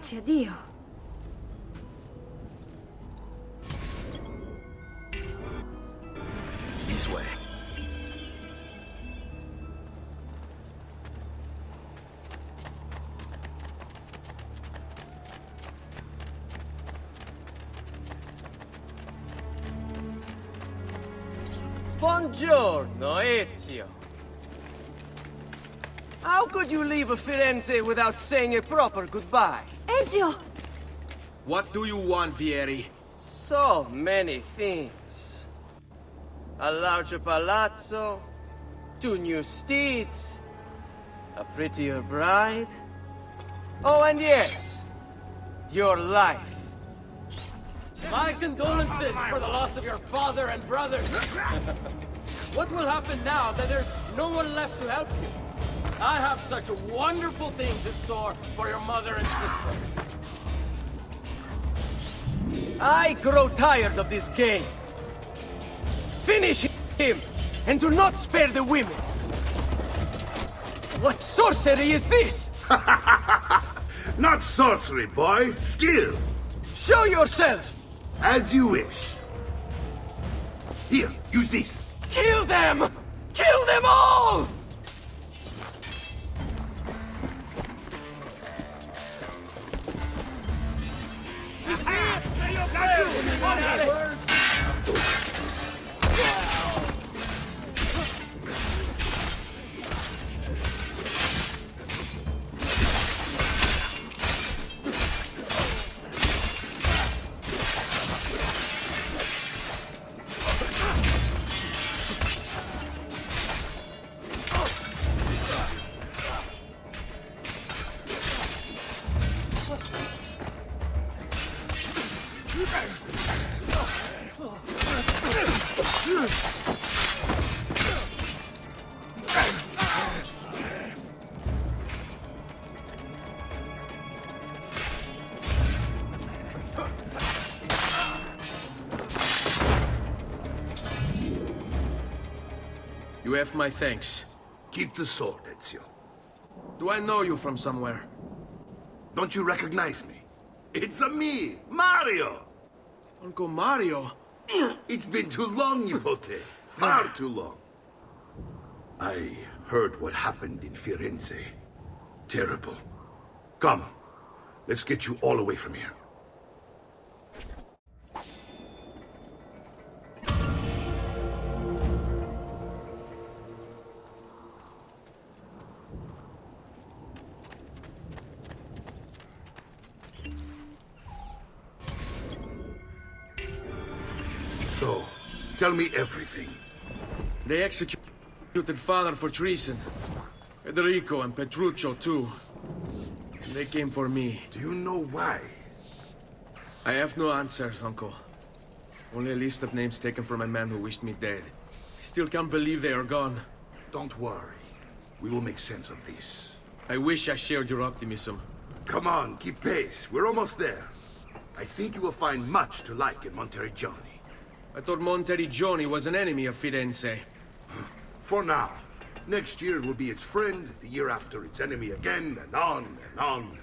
Grazie a Dio. This way. Buongiorno, Ezio. How could you leave a Firenze without saying a proper goodbye? Ezio! What do you want, Vieri? So many things. A larger palazzo, 2 new steeds, a prettier bride. Oh, and yes, your life. My condolences for the loss of your father and brothers. What will happen now that there's no one left to help you? I have such wonderful things in store for your mother and sister. I grow tired of this game. Finish him, and do not spare the women. What sorcery is this? Not sorcery, boy. Skill. Show yourself! As you wish. Here, use this. Kill them! Kill them all! You have my thanks. Keep the sword, Ezio. Do I know you from somewhere? Don't you recognize me? It's a me, Mario! Uncle Mario? It's been too long, Nipote. Far too long. I heard what happened in Firenze. Terrible. Come, let's get you all away from here. So, tell me everything. They executed father for treason. Federico and Petruccio, too. They came for me. Do you know why? I have no answers, Uncle. Only a list of names taken from a man who wished me dead. I still can't believe they are gone. Don't worry. We will make sense of this. I wish I shared your optimism. Come on, keep pace. We're almost there. I think you will find much to like in Monteriggioni. I thought Monteriggioni was an enemy of Firenze. For now. Next year it will be its friend, the year after its enemy again, and on and on.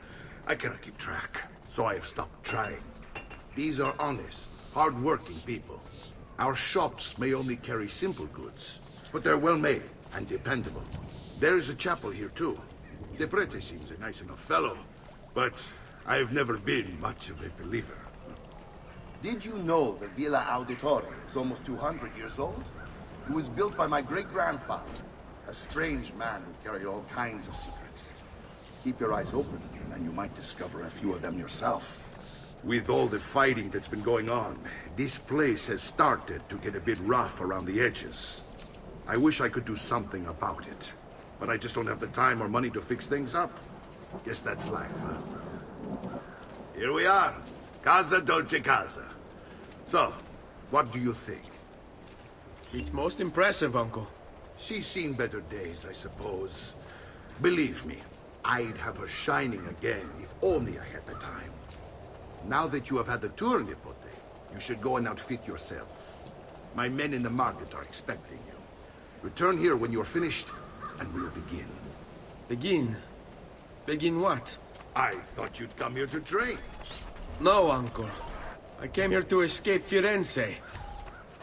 I cannot keep track, so I have stopped trying. These are honest, hard-working people. Our shops may only carry simple goods, but they're well-made and dependable. There is a chapel here, too. The prete seems a nice enough fellow, but I have never been much of a believer. Did you know the Villa Auditore is almost 200 years old? It was built by my great-grandfather, a strange man who carried all kinds of secrets. Keep your eyes open, and you might discover a few of them yourself. With all the fighting that's been going on, this place has started to get a bit rough around the edges. I wish I could do something about it, but I just don't have the time or money to fix things up. Guess that's life, huh? Here we are. Casa Dolce Casa. So, what do you think? It's most impressive, Uncle. She's seen better days, I suppose. Believe me, I'd have her shining again if only I had the time. Now that you have had the tour, Nipote, you should go and outfit yourself. My men in the market are expecting you. Return here when you're finished, and we'll begin. Begin? Begin what? I thought you'd come here to train. No, uncle. I came here to escape Firenze.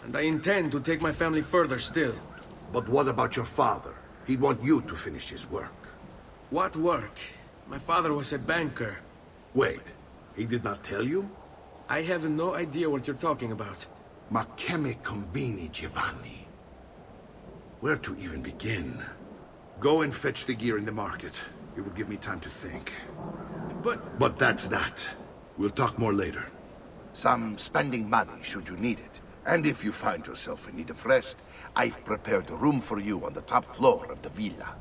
And I intend to take my family further still. But what about your father? He'd want you to finish his work. What work? My father was a banker. Wait, he did not tell you? I have no idea what you're talking about. Ma che me combini, Giovanni? Where to even begin? Go and fetch the gear in the market. It will give me time to think. But that's that. We'll talk more later. Some spending money should you need it. And if you find yourself in need of rest, I've prepared a room for you on the top floor of the villa.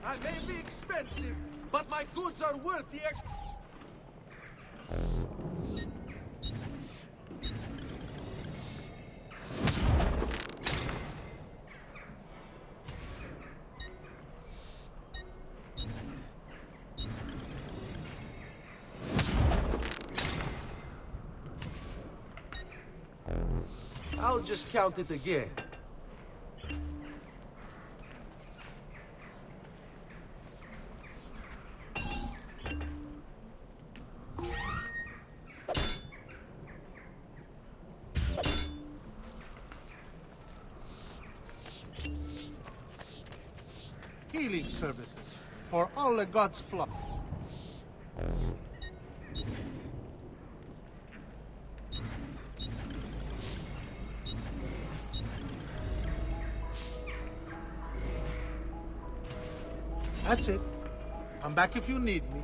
I may be expensive, but my goods are worth the ex— I'll just count it again. Healing services for all the gods' flock. That's it. Come back if you need me.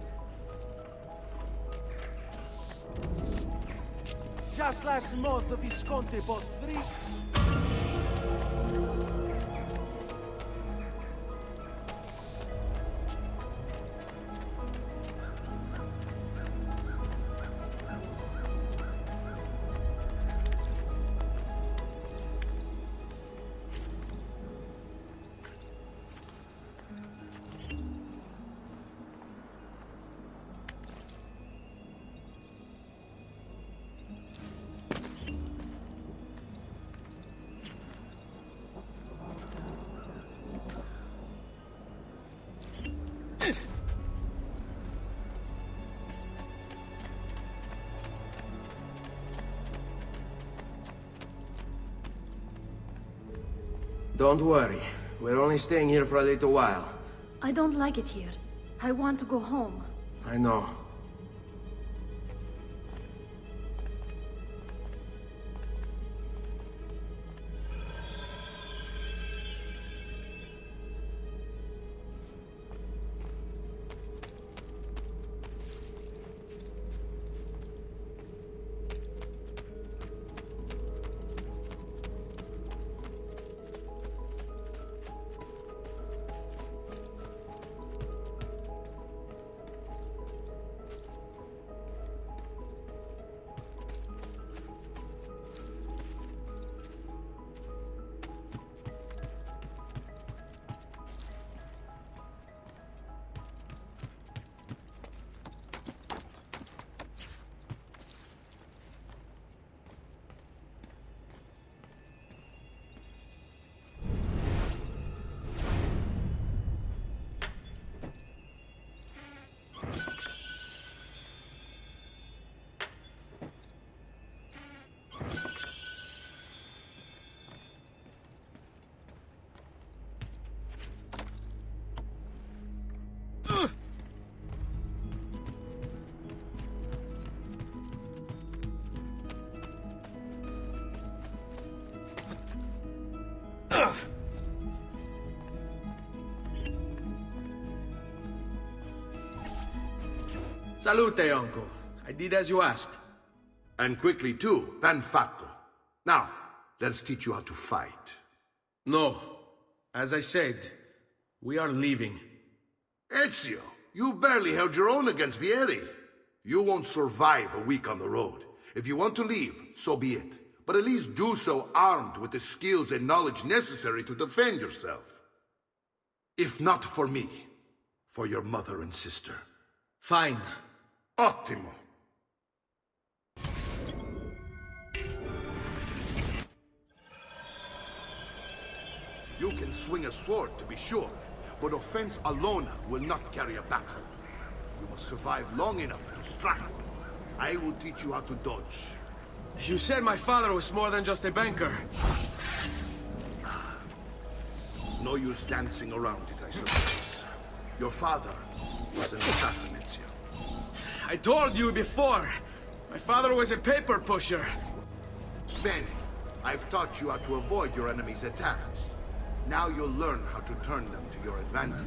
Just last month, the Visconti bought 3... Don't worry. We're only staying here for a little while. I don't like it here. I want to go home. I know. Salute, uncle. I did as you asked. And quickly too, ben fatto. Now, let's teach you how to fight. No. As I said, we are leaving. Ezio, you barely held your own against Vieri. You won't survive a week on the road. If you want to leave, so be it. But at least do so armed with the skills and knowledge necessary to defend yourself. If not for me, For your mother and sister. Fine. Ottimo. You can swing a sword, to be sure, but offense alone will not carry a battle. You must survive long enough to strike. I will teach you how to dodge. You said my father was more than just a banker. No use dancing around it, I suppose. Your father was an assassin, Ezio. I told you before. My father was a paper pusher. Bene, I've taught you how to avoid your enemy's attacks. Now you'll learn how to turn them to your advantage.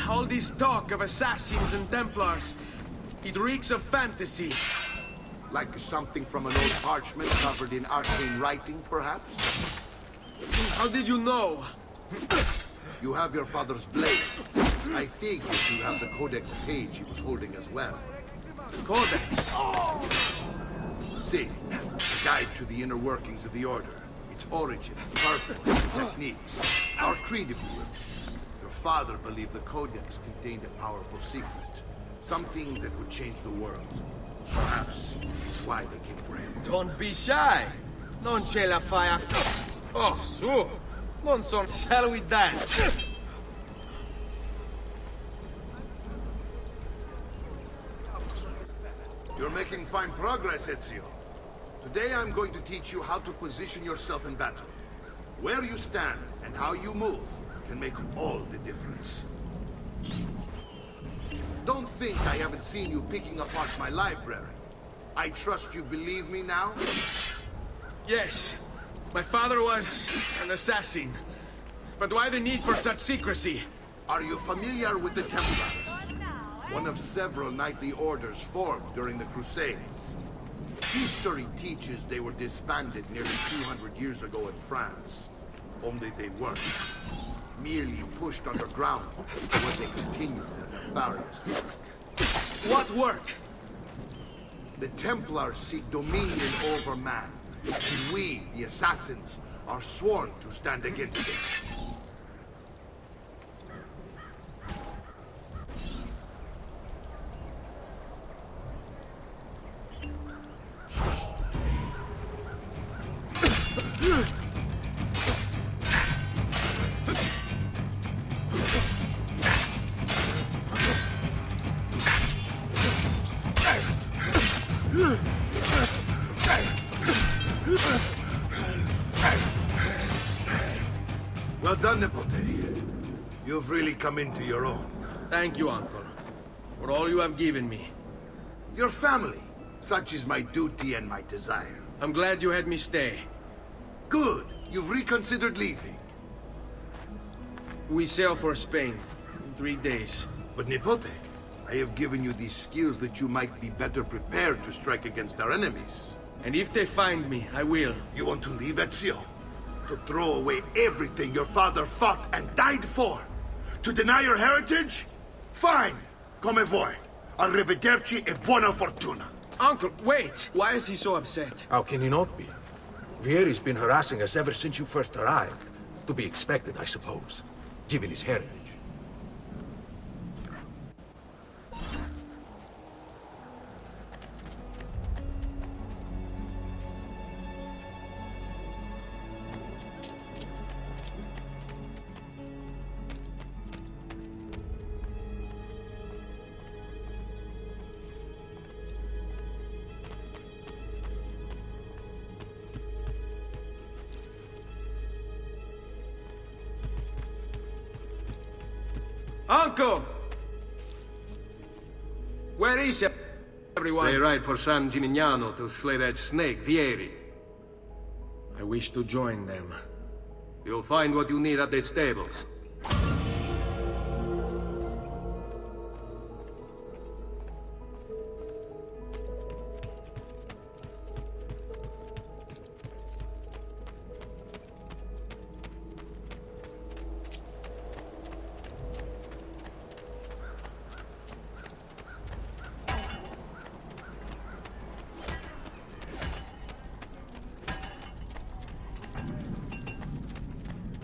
All this talk of assassins and Templars, it reeks of fantasy. Like something from an old parchment covered in arcane writing, perhaps? How did you know? You have your father's blade. I figured you have the codex page he was holding as well. Codex? See, a guide to the inner workings of the Order. Its origin, purpose, and techniques. Our creed, if you will. Your father believed the codex contained a powerful secret. Something that would change the world. Perhaps it's why they came for him. Don't be shy. Non ce la fai a... Oh, su. Non son... Shall we dance? You're making fine progress, Ezio. Today I'm going to teach you how to position yourself in battle. Where you stand and how you move can make all the difference. Don't think I haven't seen you picking apart my library. I trust you believe me now? Yes. My father was an assassin. But why the need for such secrecy? Are you familiar with the Templars? One of several knightly orders formed during the Crusades. History teaches they were disbanded nearly 200 years ago in France. Only they weren't. Merely pushed underground, where they continued their nefarious work. What work? The Templars seek dominion over man, and we, the assassins, are sworn to stand against it. Well done, Nipote. You've really come into your own. Thank you, Uncle, for all you have given me. Your family. Such is my duty and my desire. I'm glad you had me stay. Good. You've reconsidered leaving. We sail for Spain in 3 days. But Nipote, I have given you these skills that you might be better prepared to strike against our enemies. And if they find me, I will. You want to leave, Ezio? To throw away everything your father fought and died for? To deny your heritage? Fine. Come vuoi. Arrivederci e buona fortuna. Uncle, wait! Why is he so upset? How can he not be? Vieri's been harassing us ever since you first arrived. To be expected, I suppose, given his heritage. Uncle! Where is everyone? They ride for San Gimignano to slay that snake, Vieri. I wish to join them. You'll find what you need at the stables.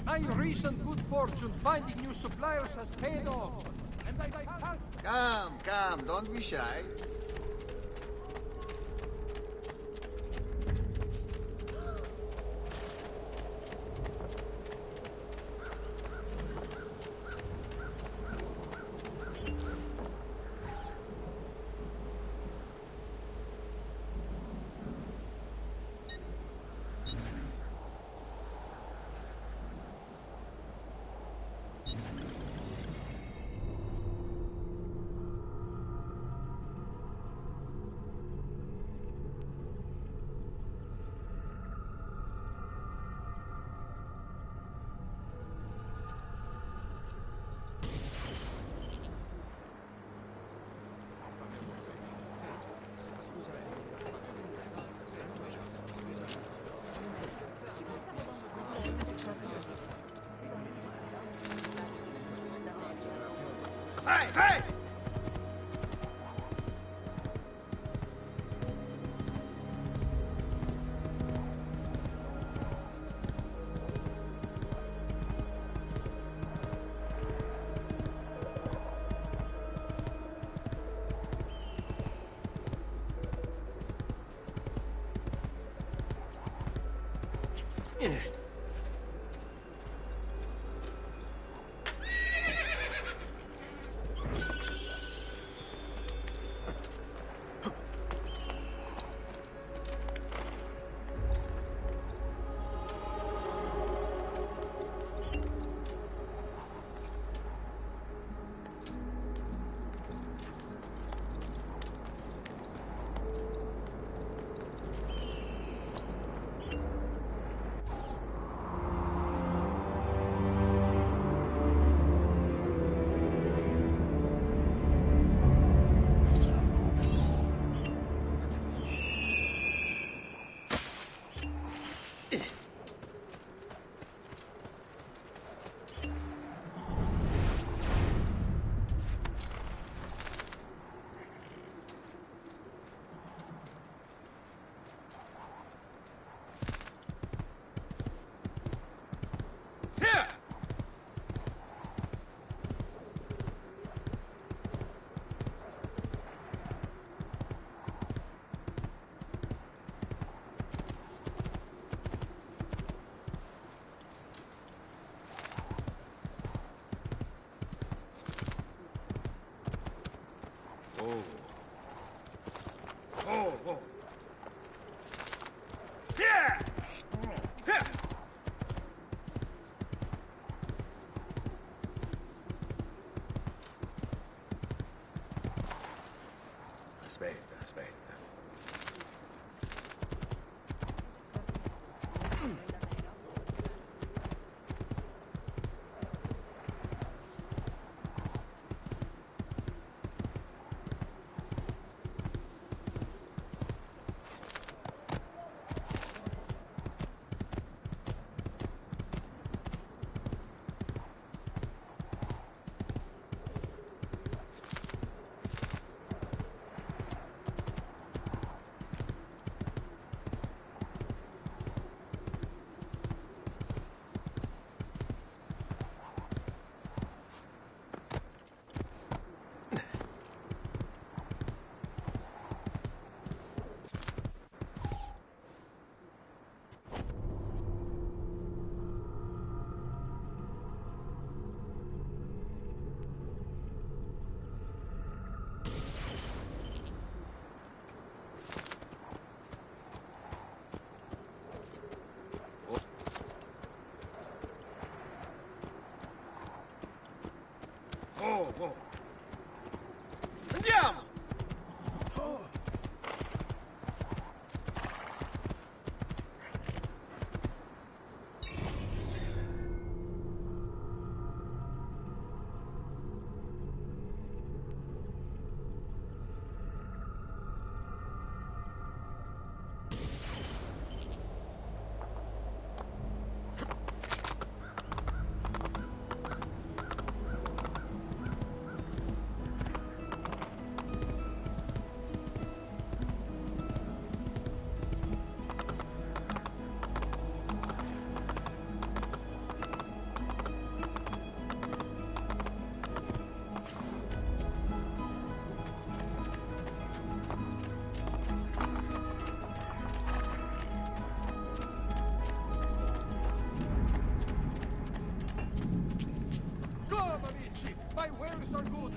My recent good fortune finding new suppliers has paid off. And I Come, don't be shy. Hey, hey! Aspetta. Andiamo!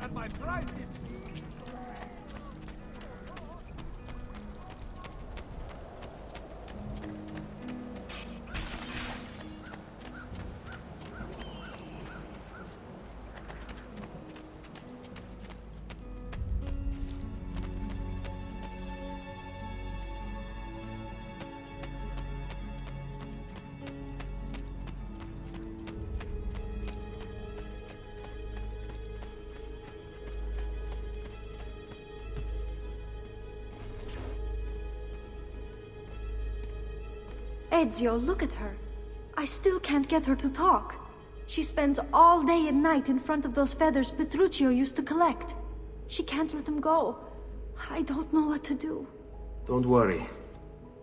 had my pride in. Ezio, look at her. I still can't get her to talk. She spends all day and night in front of those feathers Petruchio used to collect. She can't let them go. I don't know what to do. Don't worry.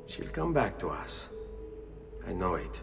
She'll come back to us. I know it.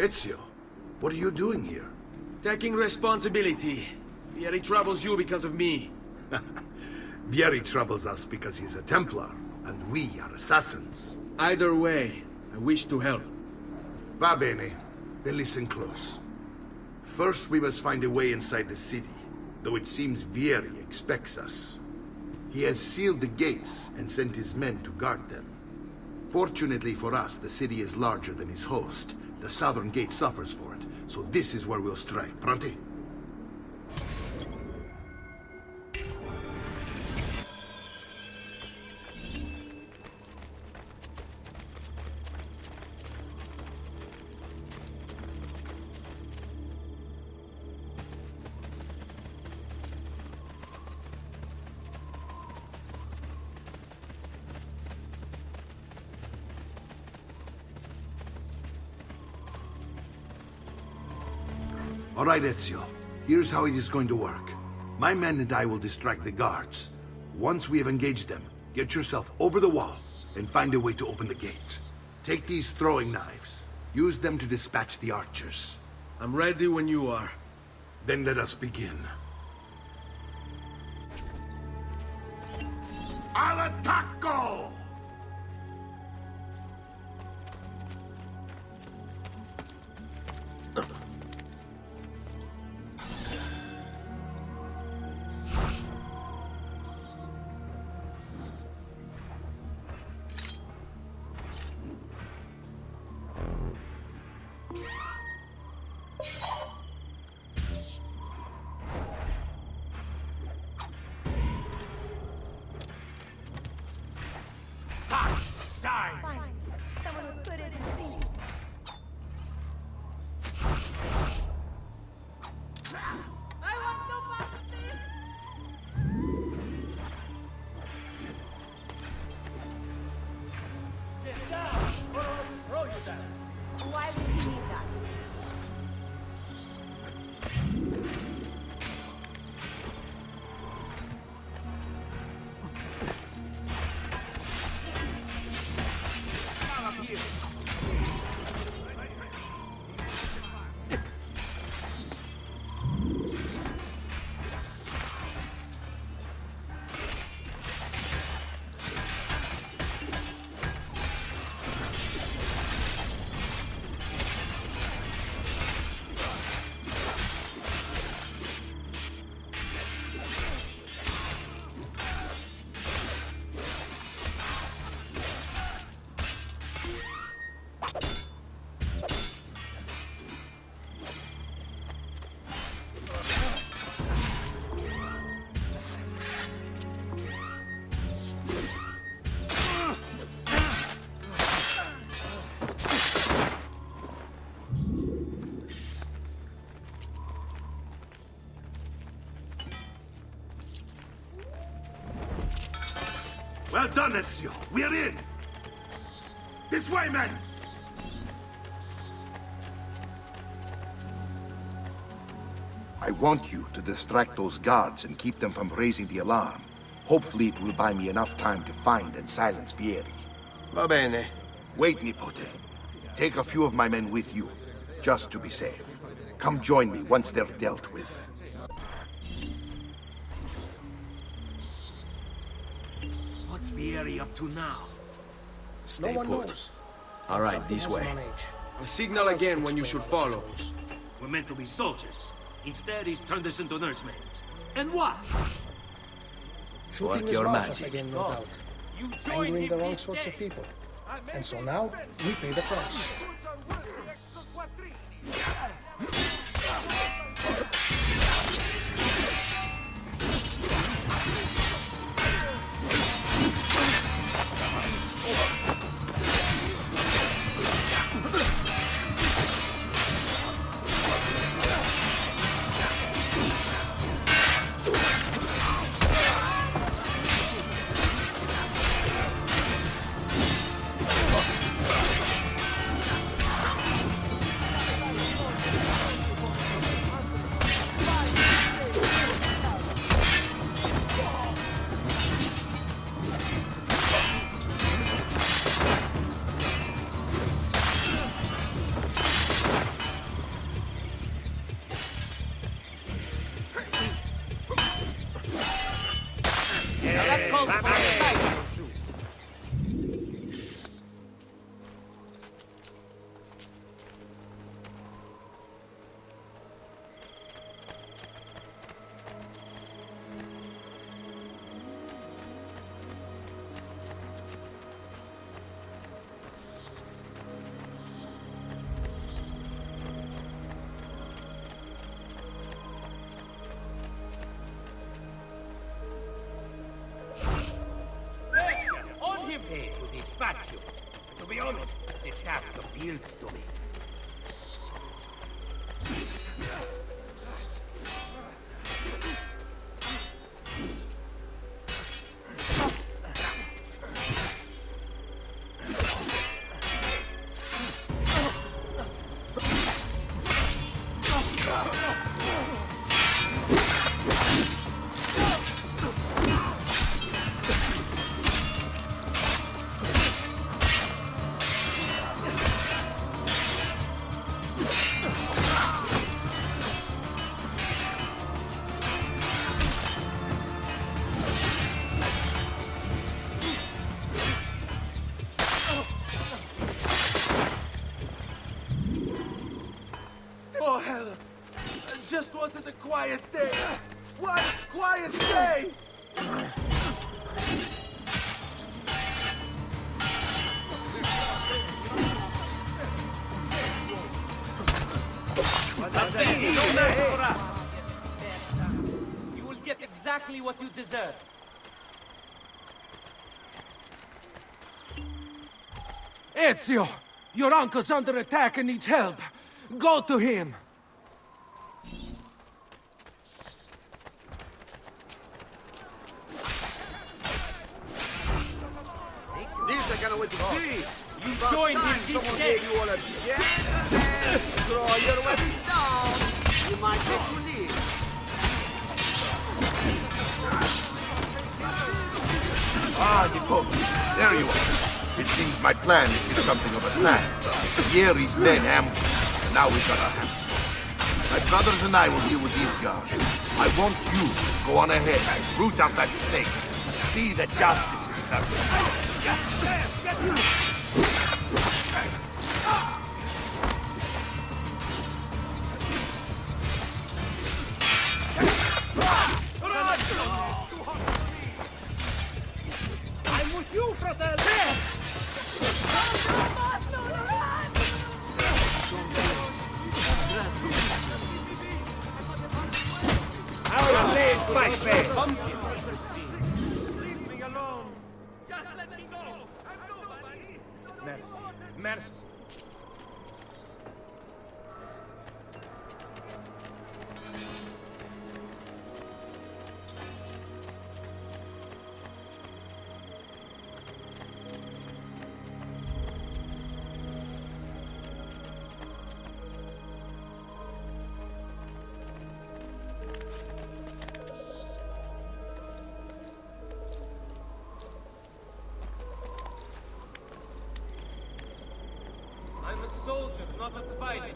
Ezio, what are you doing here? Taking responsibility. Vieri troubles you because of me. Vieri troubles us because he's a Templar, and we are assassins. Either way, I wish to help. Va bene. Then listen close. First, we must find a way inside the city, though it seems Vieri expects us. He has sealed the gates and sent his men to guard them. Fortunately for us, the city is larger than his host. The southern gate suffers for it, so this is where we'll strike. Pronti? All right, Ezio. Here's how it is going to work. My men and I will distract the guards. Once we have engaged them, get yourself over the wall and find a way to open the gate. Take these throwing knives. Use them to dispatch the archers. I'm ready when you are. Then let us begin. Al attacco! Why would you need that? Well done, Ezio. We're in. This way, men! I want you to distract those guards and keep them from raising the alarm. Hopefully it will buy me enough time to find and silence Vieri. Va bene. Wait, Nipote. Take a few of my men with you, just to be safe. Come join me once they're dealt with. What's Vieri up to now? Stay No one put. knows. All right, this way. I'll signal again when you should follow. We're meant to be soldiers. Instead, he's turned us into nursemaids. And why? Shooting Work is your marvelous magic. again, no doubt. You joined Angering him the wrong this sorts day. of people. And so now, we pay the price. calls for a sight or two. To dispatch you. To be honest, the task appeals to me. Oh, hell. I just wanted a quiet day. One quiet day! Don't ask for us. You will get exactly what you deserve. Ezio! Your uncle's under attack and needs help. Go to him! This I cannot wait to see. You joined him this Someone day. gave you all a chance. Throw your weapons down. You might get to leave. Ah, the Pope. There you are. It seems my plan is something of a snap. Vieri's men ambushed, and now we've got our hands full. My brothers and I will deal with these guards. I want you to go on ahead and root out that snake. See that justice is served. I'm with you, fratello! Our blade fight best! Leave me alone! Just let me go. I'm nobody. Merci. Merci. I'm a soldier, not a spider.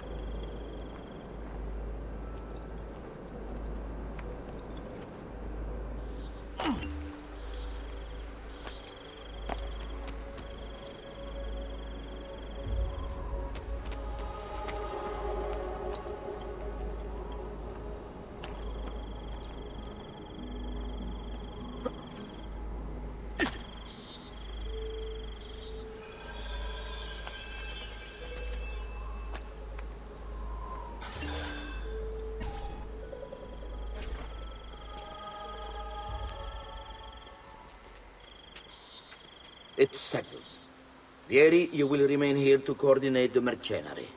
It's settled. Vieri, you will remain here to coordinate the mercenary.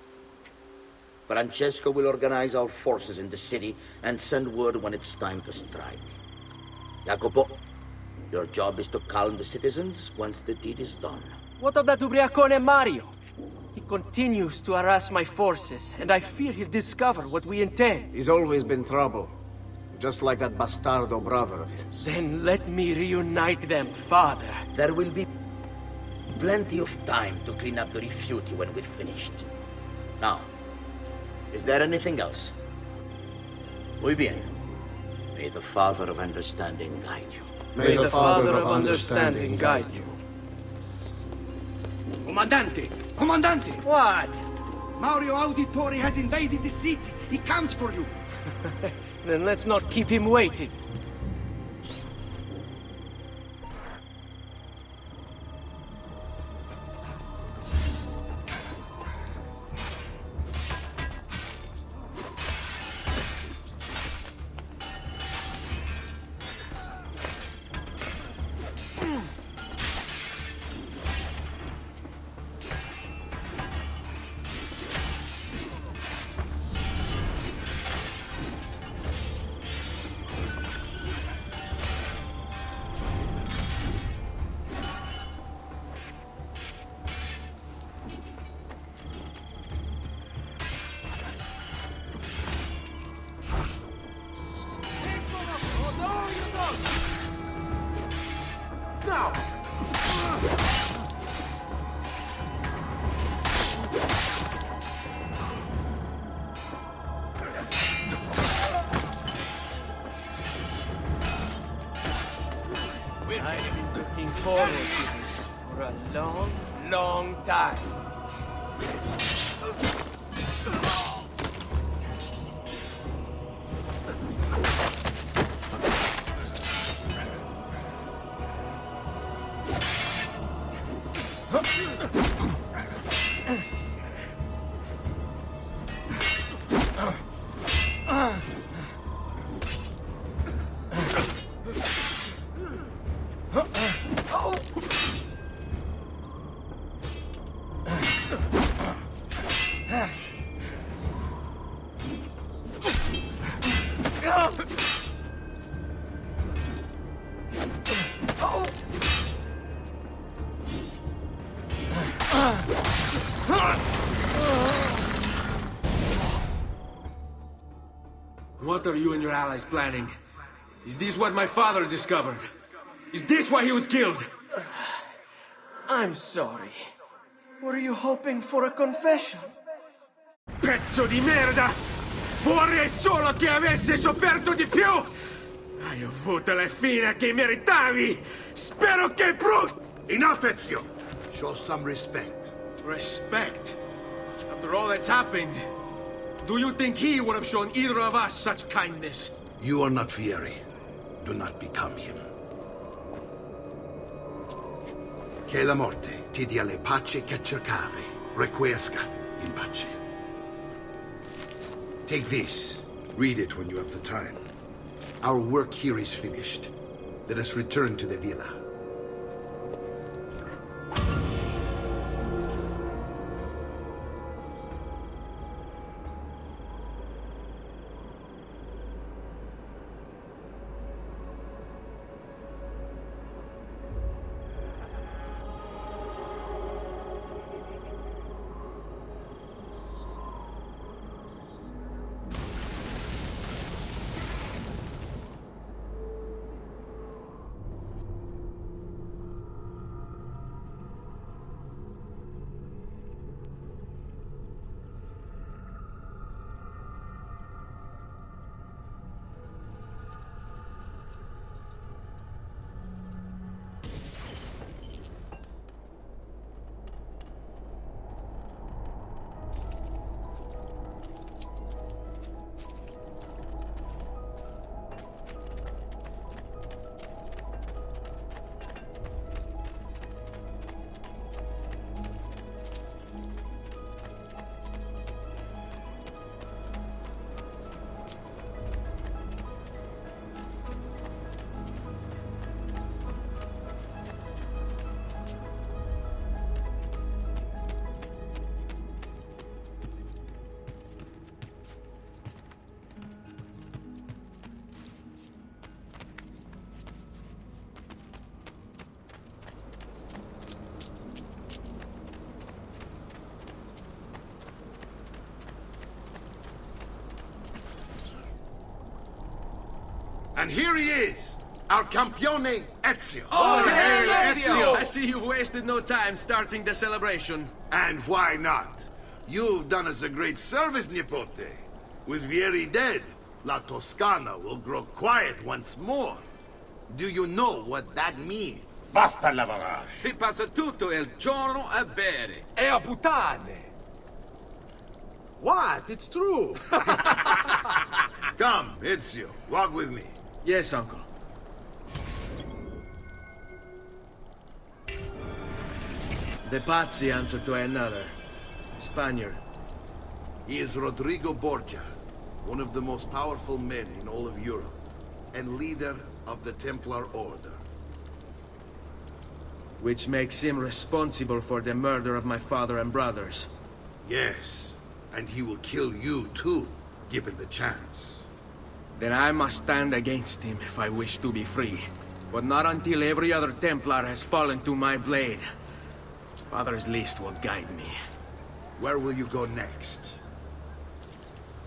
Francesco will organize our forces in the city and send word when it's time to strike. Jacopo, your job is to calm the citizens once the deed is done. What of that ubriacone Mario? He continues to harass my forces, and I fear he'll discover what we intend. He's always been trouble. Just like that bastardo brother of his. Then let me reunite them, father. There will be plenty of time to clean up the refuge when we're finished. Now, is there anything else? Muy bien. May the Father of Understanding guide you. May the Father of Understanding guide you. Comandante! Comandante! What? Mario Auditore has invaded the city. He comes for you. Then let's not keep him waiting. I've been looking forward to this for a long, long time. What are you and your allies planning? Is this what my father discovered? Is this why he was killed? I'm sorry. Were you hoping for a confession? Pezzo di merda! Vorrei solo che avesse sofferto di più! Hai avuto la fine che meritavi! Spero che Enough, Ezio! Show some respect. Respect? After all that's happened, do you think he would have shown either of us such kindness? You are not Fieri. Do not become him. Che la morte ti dia le pace che cercavi. Requiesca in pace. Take this. Read it when you have the time. Our work here is finished. Let us return to the villa. And here he is, our campione Ezio. Oh, hey, Ezio! I see you wasted no time starting the celebration. And why not? You've done us a great service, Nipote. With Vieri dead, La Toscana will grow quiet once more. Do you know what that means? Basta lavorare. Si passa tutto il giorno a bere. E a puttane! What? It's true! Come, Ezio, walk with me. Yes, uncle. The Pazzi answer to another. Spaniard. He is Rodrigo Borgia, one of the most powerful men in all of Europe, and leader of the Templar Order. Which makes him responsible for the murder of my father and brothers. Yes, and he will kill you too, given the chance. Then I must stand against him if I wish to be free. But not until every other Templar has fallen to my blade. Father's list will guide me. Where will you go next?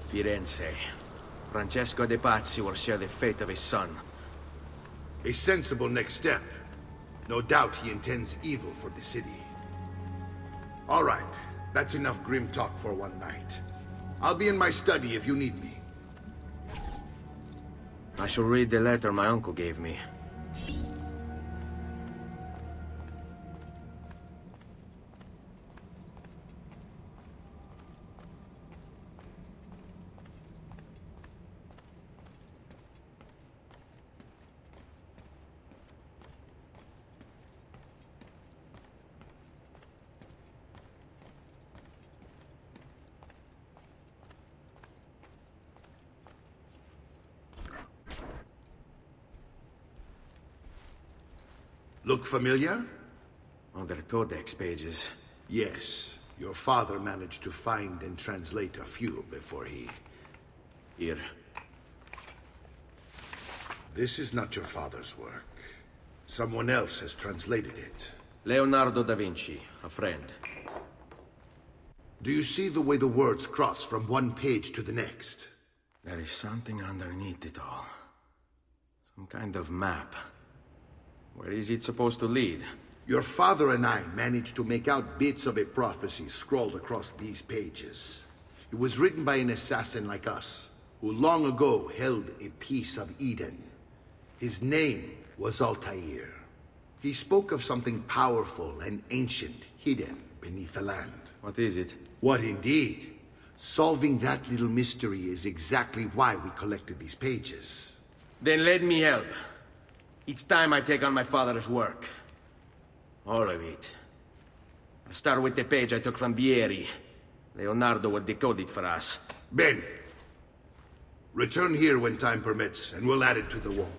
Firenze. Francesco de Pazzi will share the fate of his son. A sensible next step. No doubt he intends evil for the city. All right, that's enough grim talk for one night. I'll be in my study if you need me. I shall read the letter my uncle gave me. Look familiar? Other codex pages. Yes. Your father managed to find and translate a few before he... Here. This is not your father's work. Someone else has translated it. Leonardo da Vinci, a friend. Do you see the way the words cross from one page to the next? There is something underneath it all. Some kind of map. Where is it supposed to lead? Your father and I managed to make out bits of a prophecy scrawled across these pages. It was written by an assassin like us, who long ago held a piece of Eden. His name was Altair. He spoke of something powerful and ancient hidden beneath the land. What is it? What indeed? Solving that little mystery is exactly why we collected these pages. Then let me help. Each time I take on my father's work. All of it. I'll start with the page I took from Vieri. Leonardo will decode it for us. Bene. Return here when time permits, and we'll add it to the wall.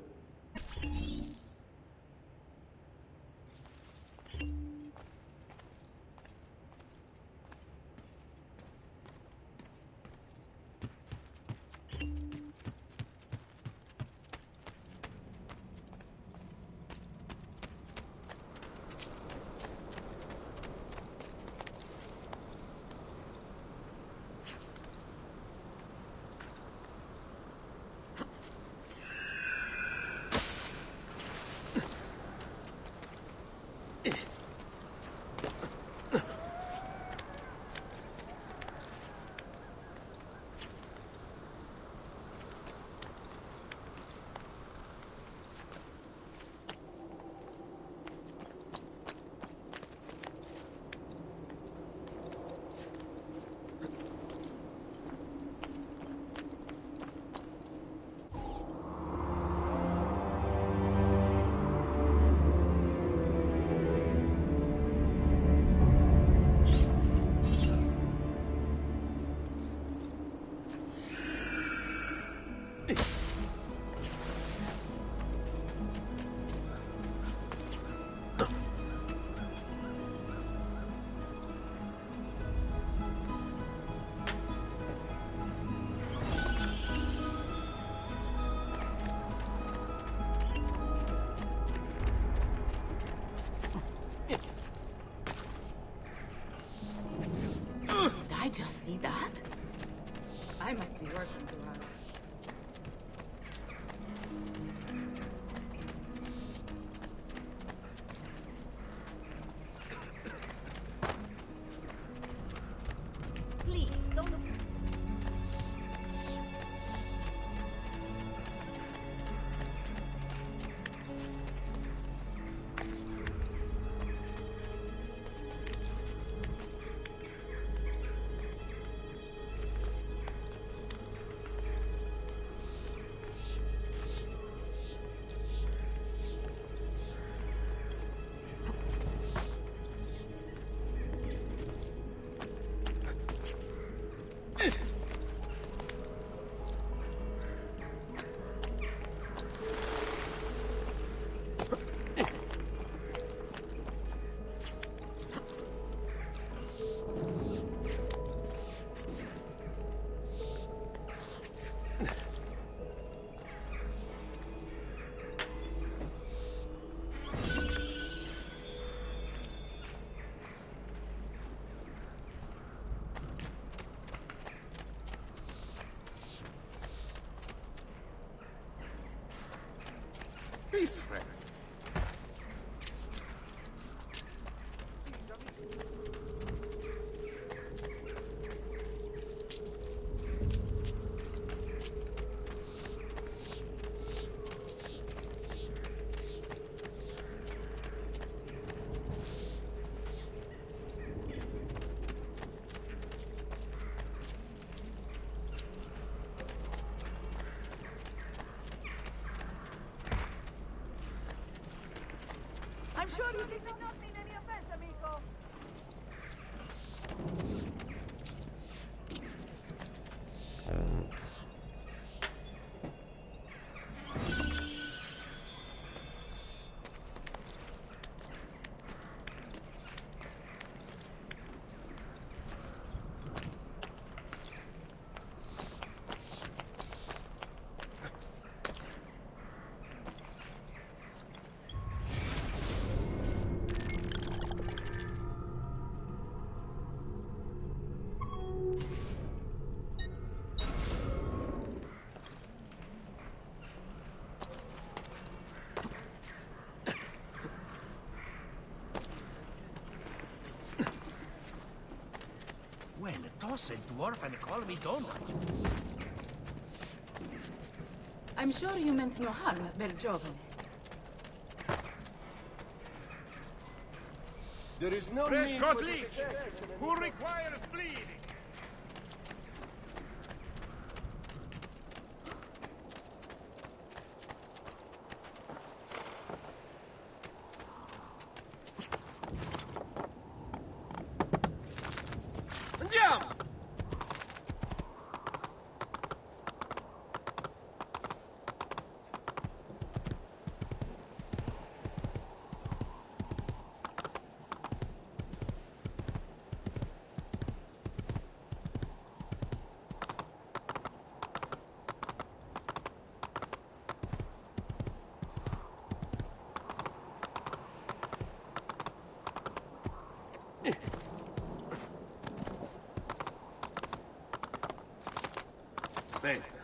I just see that? I must be working too hard. Please, don't look. this fair. I'm sure you did not mean any offense, amigo. Well, toss il dwarf and call me Donut. I'm sure you meant no harm, bel giovane. There is no Prescott Leach, who requires bleeding. Andiamo! Aspetta.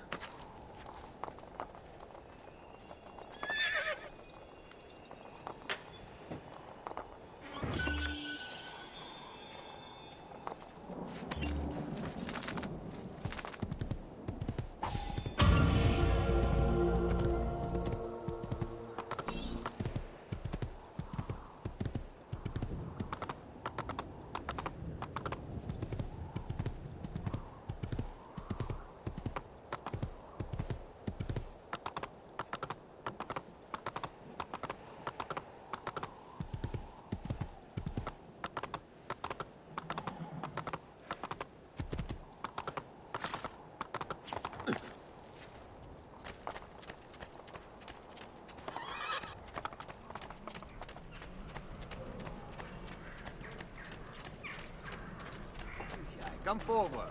Come forward.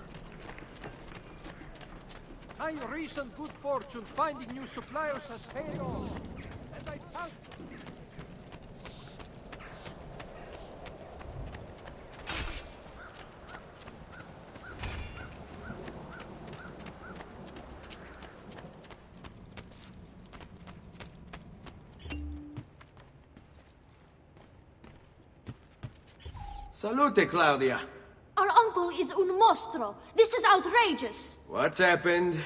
My recent good fortune finding new suppliers has paid off. And I found... Salute, Claudia. Our uncle is un mostro. This is outrageous. What's happened?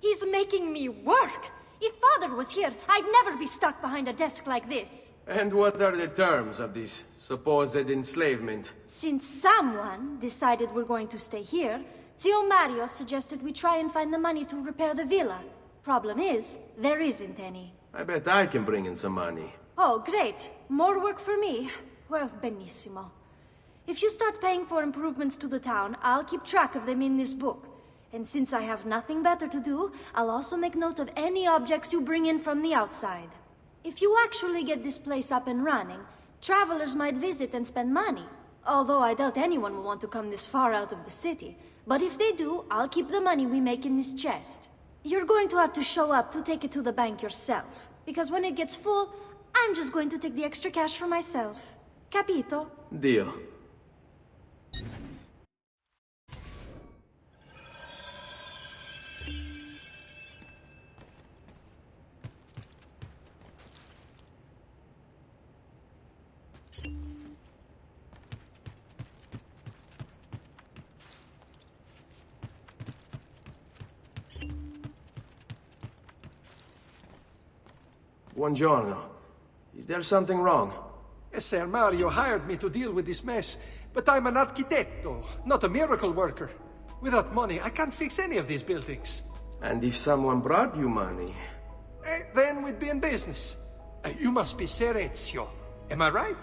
He's making me work. If father was here, I'd never be stuck behind a desk like this. And what are the terms of this supposed enslavement? Since someone decided we're going to stay here, Zio Mario suggested we try and find the money to repair the villa. Problem is, there isn't any. I bet I can bring in some money. Oh, great. More work for me. Well, benissimo. If you start paying for improvements to the town, I'll keep track of them in this book. And since I have nothing better to do, I'll also make note of any objects you bring in from the outside. If you actually get this place up and running, travelers might visit and spend money. Although I doubt anyone will want to come this far out of the city. But if they do, I'll keep the money we make in this chest. You're going to have to show up to take it to the bank yourself. Because when it gets full, I'm just going to take the extra cash for myself. Capito? Deal. Buongiorno. Is there something wrong? Ser Mario hired me to deal with this mess, but I'm an architetto, not a miracle worker. Without money, I can't fix any of these buildings. And if someone brought you money? Then we'd be in business. You must be Ser Ezio. Am I right?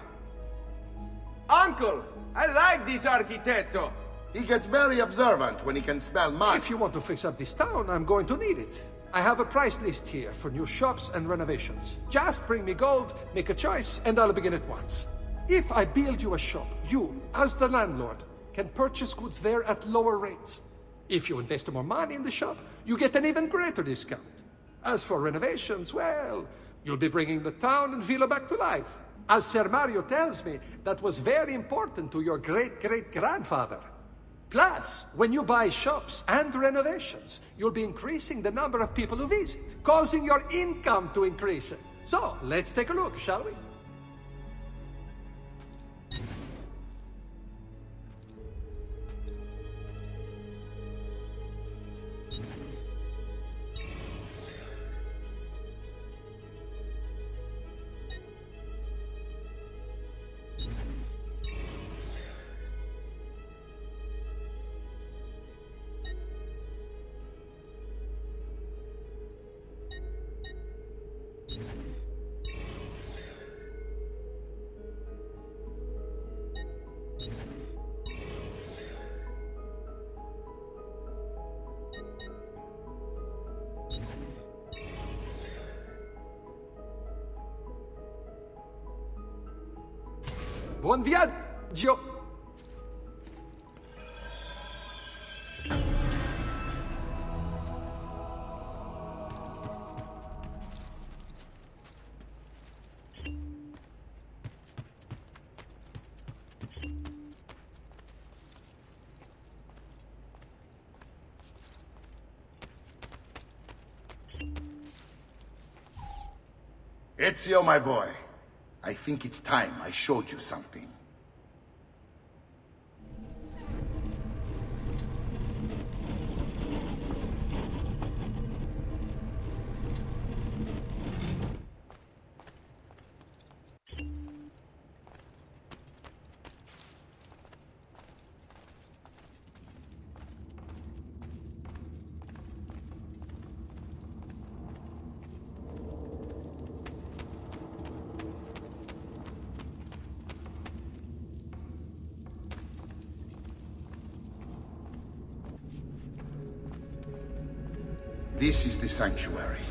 Uncle, I like this architetto. He gets very observant when he can smell mud. If you want to fix up this town, I'm going to need it. I have a price list here for new shops and renovations. Just bring me gold, make a choice, and I'll begin at once. If I build you a shop, you, as the landlord, can purchase goods there at lower rates. If you invest more money in the shop, you get an even greater discount. As for renovations, well, you'll be bringing the town and villa back to life. As Ser Mario tells me, that was very important to your great-great-grandfather. Plus, when you buy shops and renovations, you'll be increasing the number of people who visit, causing your income to increase. So, let's take a look, shall we? Buon viaggio! Ezio, my boy. I think it's time I showed you something. This is the sanctuary.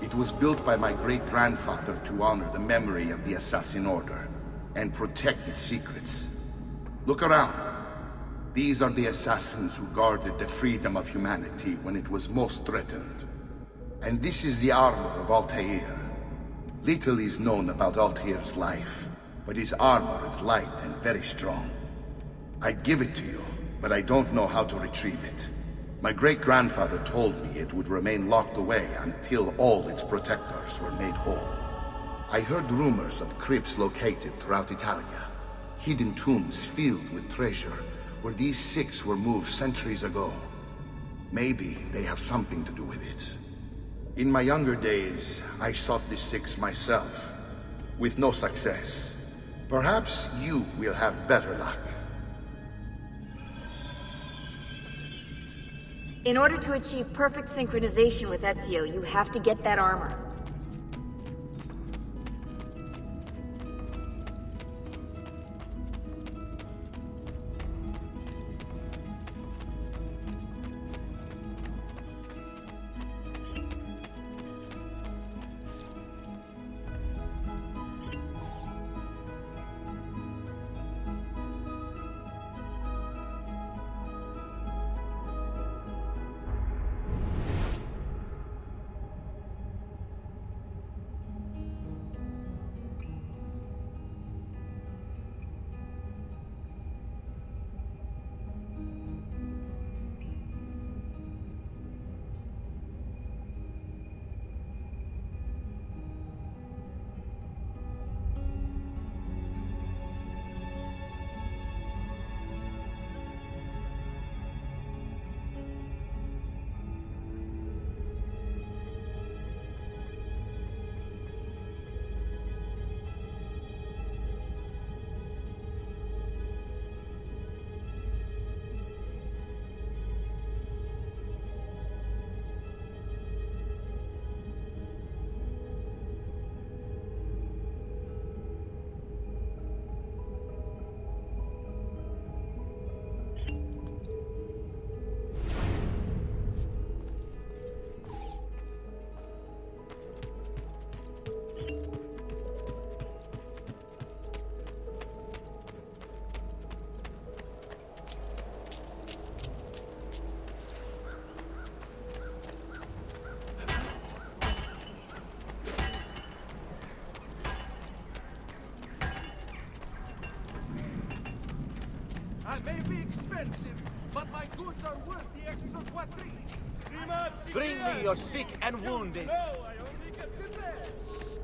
It was built by my great-grandfather to honor the memory of the Assassin Order and protect its secrets. Look around. These are the assassins who guarded the freedom of humanity when it was most threatened. And this is the armor of Altair. Little is known about Altair's life, but his armor is light and very strong. I'd give it to you, but I don't know how to retrieve it. My great-grandfather told me it would remain locked away until all its protectors were made whole. I heard rumors of crypts located throughout Italia, hidden tombs filled with treasure, where these six were moved centuries ago. Maybe they have something to do with it. In my younger days, I sought the six myself, with no success. Perhaps you will have better luck. In order to achieve perfect synchronization with Ezio, you have to get that armor. I may be expensive, but my goods are worth the extra quattrini. Bring me your sick and wounded. No, I only get the best.